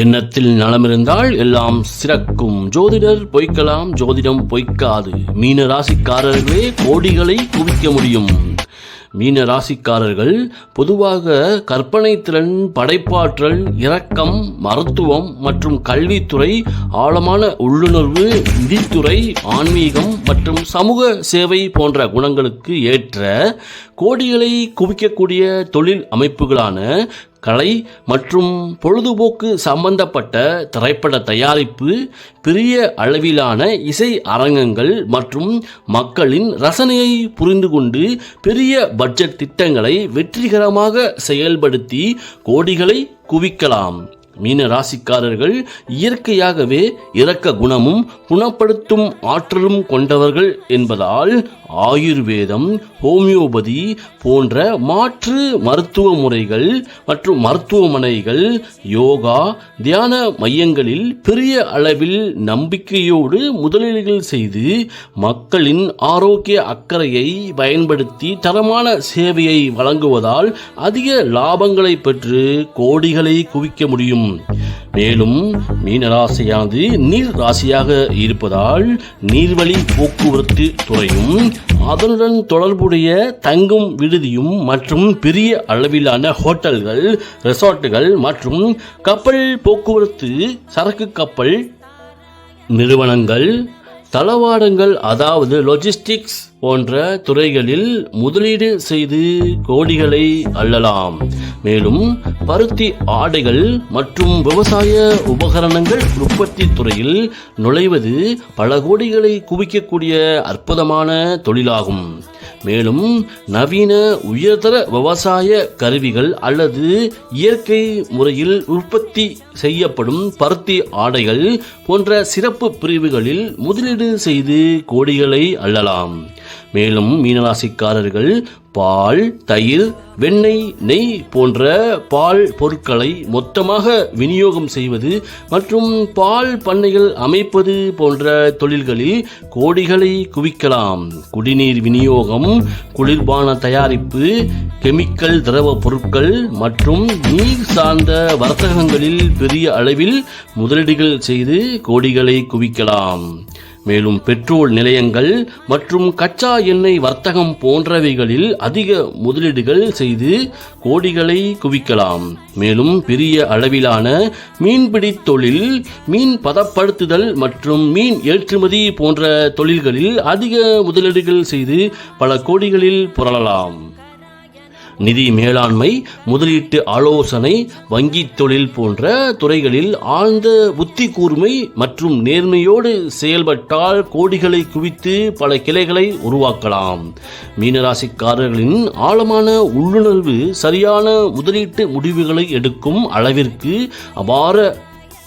எண்ணத்தில் நலமிருந்தால் எல்லாம் சிறக்கும். ஜோதிடர் பொய்க்கலாம், ஜோதிடம் பொய்க்காது. மீன ராசிக்காரர்களே கோடிகளை குவிக்க முடியும். மீன ராசிக்காரர்கள் பொதுவாக கற்பனை திறன், படைப்பாற்றல், இரக்கம், மருத்துவம் மற்றும் கல்வித்துறை, ஆழமான உள்ளுணர்வு, நிதித்துறை, ஆன்மீகம் மற்றும் சமூக சேவை போன்ற குணங்களுக்கு ஏற்ற கோடிகளை குவிக்கக்கூடிய தொழில் அமைப்புகளான கலை மற்றும் பொழுதுபோக்கு சம்பந்தப்பட்ட திரைப்பட தயாரிப்பு, பெரிய அளவிலான இசை அரங்கங்கள் மற்றும் மக்களின் ரசனையை புரிந்து கொண்டு பெரிய பட்ஜெட் திட்டங்களை வெற்றிகரமாக செயல்படுத்தி கோடிகளை குவிக்கலாம். மீன ராசிக்காரர்கள் இயற்கையாகவே இரக்க குணமும் குணப்படுத்தும் ஆற்றலும் கொண்டவர்கள் என்பதால் ஆயுர்வேதம், ஹோமியோபதி போன்ற மாற்று மருத்துவ முறைகள் மற்றும் மருத்துவமனைகள், யோகா, தியான மையங்களில் பெரிய அளவில் நம்பிக்கையோடு முதலீடுகள் செய்து மக்களின் ஆரோக்கிய அக்கறையை பயன்படுத்தி தரமான சேவையை வழங்குவதால் அதிக லாபங்களை பெற்று கோடிகளை குவிக்க முடியும். மேலும் மீனராசியானது நீர் ராசியாக இருப்பதால் நீர்வழி போக்குவரத்து துறையும் அதனுடன் தொடர்புடைய தங்கும் விடுதியும் மற்றும் பெரிய அளவிலான ஹோட்டல்கள், ரெசார்ட்டுகள் மற்றும் கப்பல் போக்குவரத்து, சரக்கு கப்பல் நிறுவனங்கள், தளவாடங்கள் அதாவது லாஜிஸ்டிக்ஸ் போன்ற துறைகளில் முதலீடு செய்து கோடிகளை அள்ளலாம். மேலும் பருத்தி ஆடைகள் மற்றும் விவசாய உபகரணங்கள் உற்பத்தி துறையில் நுழைவது பல கோடிகளை குவிக்கக்கூடிய அற்புதமான தொழிலாகும். மேலும் நவீன உயர்தர விவசாய கருவிகள் அல்லது இயற்கை முறையில் உற்பத்தி செய்யப்படும் பருத்தி ஆடைகள் போன்ற சிறப்பு பிரிவுகளில் முதலீடு செய்து கோடிகளை அள்ளலாம். மேலும் மீனராசிக்காரர்கள் பால், தயிர், வெண்ணெய், நெய் போன்ற பால் பொருட்களை மொத்தமாக விநியோகம் செய்வது மற்றும் பால் பண்ணைகள் அமைப்பது போன்ற தொழில்களில் கோடிகளை குவிக்கலாம். குடிநீர் விநியோகம், குளிர்பான தயாரிப்பு, கெமிக்கல் திரவ பொருட்கள் மற்றும் நீர் சார்ந்த வர்த்தகங்களில் பெரிய அளவில் முதலீடுகள் செய்து கோடிகளை குவிக்கலாம். மேலும் பெட்ரோல் நிலையங்கள் மற்றும் கச்சா எண்ணெய் வர்த்தகம் போன்றவைகளில் அதிக முதலீடுகள் செய்து கோடிகளை குவிக்கலாம். மேலும் பெரிய அளவிலான மீன்பிடி தொழில், மீன் பதப்படுத்துதல் மற்றும் மீன் ஏற்றுமதி போன்ற தொழில்களில் அதிக முதலீடுகள் செய்து பல கோடிகளில் புரளலாம். நிதி மேலாண்மை, முதலீட்டு ஆலோசனை, வங்கி தொழில் போன்ற துறைகளில் ஆழ்ந்த புத்தி கூர்மை மற்றும் நேர்மையோடு செயல்பட்டால் கோடிகளை குவித்து பல கிளைகளை உருவாக்கலாம். மீனராசிக்காரர்களின் ஆழமான உள்ளுணர்வு சரியான முதலீட்டு முடிவுகளை எடுக்கும் அளவிற்கு அபார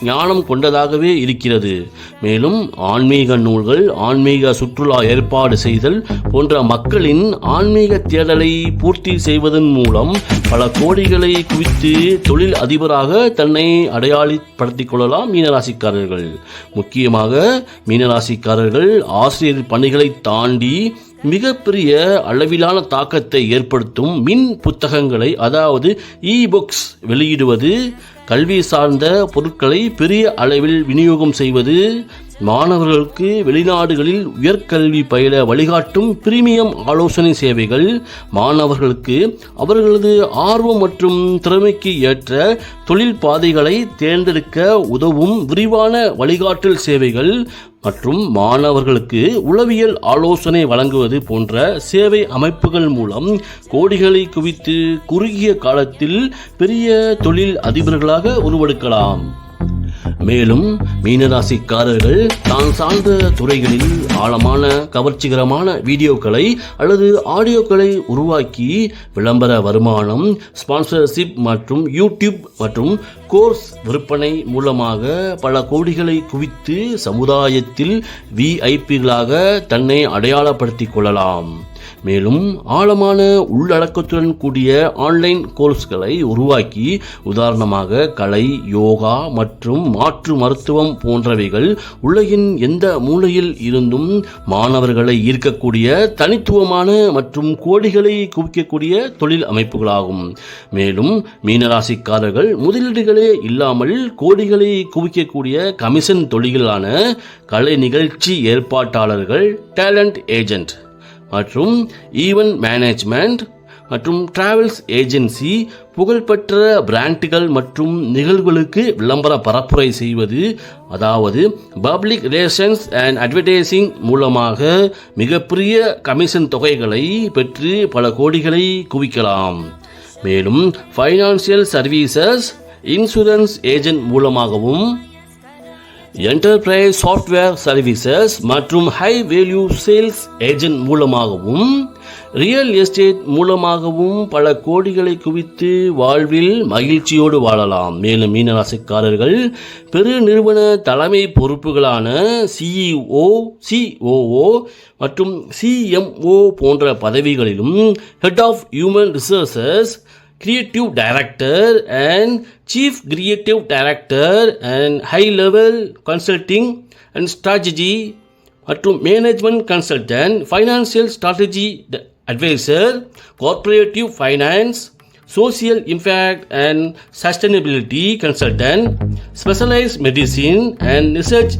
ஞானம் கொண்டதாகவே இருக்கிறது. மேலும் ஆன்மீக நூல்கள், ஆன்மீக சுற்றுலா ஏற்பாடு செய்தல் போன்ற மக்களின் ஆன்மீக தேடலை பூர்த்தி செய்வதன் மூலம் பல கோடிகளை குவித்து தொழில் அதிபராக தன்னை அடையாளப்படுத்திக் கொள்ளலாம். மீனராசிக்காரர்கள் முக்கியமாக மீனராசிக்காரர்கள் ஆசிரியர் பணிகளை தாண்டி மிகப்பெரிய அளவிலான தாக்கத்தை ஏற்படுத்தும் மின் புத்தகங்களை அதாவது இ-புக்ஸ் வெளியிடுவது, கல்வி சார்ந்த பொருட்களை பெரிய அளவில் விநியோகம் செய்வது, மாணவர்களுக்கு வெளிநாடுகளில் உயர்கல்வி பயில வழிகாட்டும் பிரீமியம் ஆலோசனை சேவைகள், மாணவர்களுக்கு அவர்களது ஆர்வம் மற்றும் திறமைக்கு ஏற்ற தொழில் பாதைகளை தேர்ந்தெடுக்க உதவும் விரிவான வழிகாட்டல் சேவைகள் மற்றும் மாணவர்களுக்கு உளவியல் ஆலோசனை வழங்குவது போன்ற சேவை அமைப்புகள் மூலம் கோடிகளை குவித்து குறுகிய காலத்தில் பெரிய தொழில் அதிபர்களாக உருவெடுக்கலாம். மேலும் மீனராசிக்காரர்கள் தான் சார்ந்த துறைகளில் ஆழமான கவர்ச்சிகரமான வீடியோக்களை அல்லது ஆடியோக்களை உருவாக்கி விளம்பர வருமானம், ஸ்பான்சர்ஷிப் மற்றும் யூடியூப் மற்றும் கோர்ஸ் விற்பனை மூலமாக பல கோடிகளை குவித்து சமுதாயத்தில் விஐபிகளாக தன்னை அடையாளப்படுத்திக் கொள்ளலாம். மேலும் ஆழமான உள்ளடக்கத்துடன் கூடிய ஆன்லைன் கோர்ஸ்களை உருவாக்கி, உதாரணமாக கலை, யோகா மற்றும் மாற்று மருத்துவம் போன்றவைகள் உலகின் எந்த மூலையில் இருந்தும் மாணவர்களை ஈர்க்கக்கூடிய தனித்துவமான மற்றும் கோடிகளை குவிக்கக்கூடிய தொழில் அமைப்புகளாகும். மேலும் மீனராசிக்காரர்கள் முதலீடுகளே இல்லாமல் கோடிகளை குவிக்கக்கூடிய கமிஷன் தொழில்களான கலை நிகழ்ச்சி ஏற்பாட்டாளர்கள், டேலண்ட் ஏஜென்ட் மற்றும் ஈவென்ட் மேனேஜ்மெண்ட் மற்றும் டிராவல்ஸ் ஏஜென்சி, புகழ்பெற்ற பிராண்டுகள் மற்றும் நிகழ்வுகளுக்கு விளம்பர பரப்புரை செய்வது, அதாவது பப்ளிக் ரிலேஷன்ஸ் அண்ட் அட்வர்டைசிங் மூலமாக மிகப்பெரிய கமிஷன் தொகைகளை பெற்று பல கோடிகளை குவிக்கலாம். மேலும் ஃபைனான்சியல் சர்வீசஸ், இன்சூரன்ஸ் ஏஜென்ட் மூலமாகவும், என்டர்பிரைஸ் சாஃப்ட்வேர் சர்வீசஸ் மற்றும் ஹை வேல்யூ சேல்ஸ் ஏஜென்ட் மூலமாகவும், ரியல் எஸ்டேட் மூலமாகவும் பல கோடிகளை குவித்து வாழ்வில் மகிழ்ச்சியோடு வாழலாம். மேலும் மீனராசிக்காரர்கள் பெரு நிறுவன தலைமை பொறுப்புகளான CEO, COO மற்றும் CMO போன்ற பதவிகளிலும், head of human resources, creative director and chief creative director and high level consulting and strategy மற்றும் management consultant, financial strategy adviser, cooperative finance, social impact and sustainability consultant, specialised medicine and research,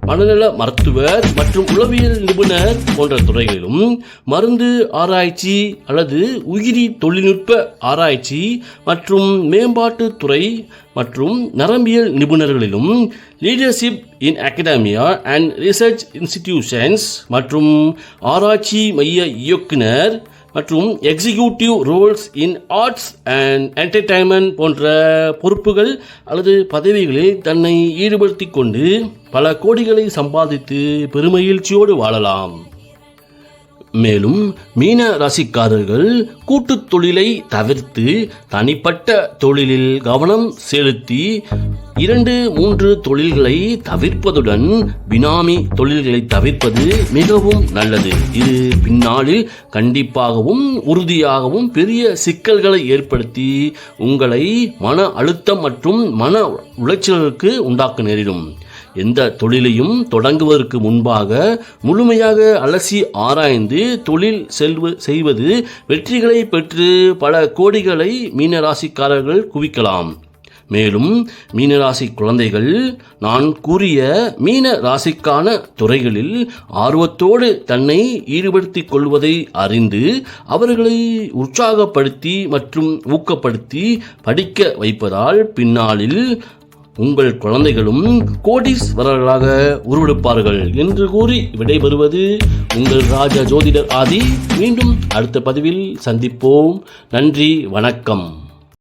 மனநல மருத்துவர் மற்றும் உளவியல் நிபுணர் போன்ற துறைகளிலும், மருந்து ஆராய்ச்சி அல்லது உயிரி தொழில்நுட்ப ஆராய்ச்சி மற்றும் மேம்பாட்டு துறை மற்றும் நரம்பியல் நிபுணர்களிலும், leadership in academia and research institutions மற்றும் ஆராய்ச்சி மைய இயக்குனர் மற்றும் executive roles in arts and entertainment போன்ற பொறுப்புகள் அல்லது பதவிகளில் தன்னை ஈடுபடுத்திக் கொண்டு பல கோடிகளை சம்பாதித்து பெருமகிழ்ச்சியோடு வாழலாம். மேலும் மீன ராசிக்காரர்கள் கூட்டுத் தொழிலை தவிர்த்து தனிப்பட்ட தொழிலில் கவனம் செலுத்தி 2-3 தொழில்களை தவிர்ப்பதுடன் பினாமி தொழில்களை தவிர்ப்பது மிகவும் நல்லது. இது பின்னாளில் கண்டிப்பாகவும் உறுதியாகவும் பெரிய சிக்கல்களை ஏற்படுத்தி உங்களை மன அழுத்தம் மற்றும் மன உளைச்சலுக்கு உண்டாக்க நேரிடும். எந்த தொழிலையும் தொடங்குவதற்கு முன்பாக முழுமையாக அலசி ஆராய்ந்து தொழில் செய்வது வெற்றிகளை பெற்று பல கோடிகளை மீனராசிக்காரர்கள் குவிக்கலாம். மேலும் மீனராசி குழந்தைகள், நான் கூறிய மீன ராசிக்கான துறைகளில் ஆர்வத்தோடு தன்னை ஈடுபடுத்திக் கொள்வதை அறிந்து அவர்களை உற்சாகப்படுத்தி மற்றும் ஊக்கப்படுத்தி படிக்க வைப்பதால் பின்னாளில் உங்கள் குழந்தைகளும் கோடீஸ்வரர்களாக உருவெடுப்பார்கள் என்று கூறி விடைபெறுவது உங்கள் ராஜ ஜோதிடர் ஆதி. மீண்டும் அடுத்த பதிவில் சந்திப்போம். நன்றி, வணக்கம்.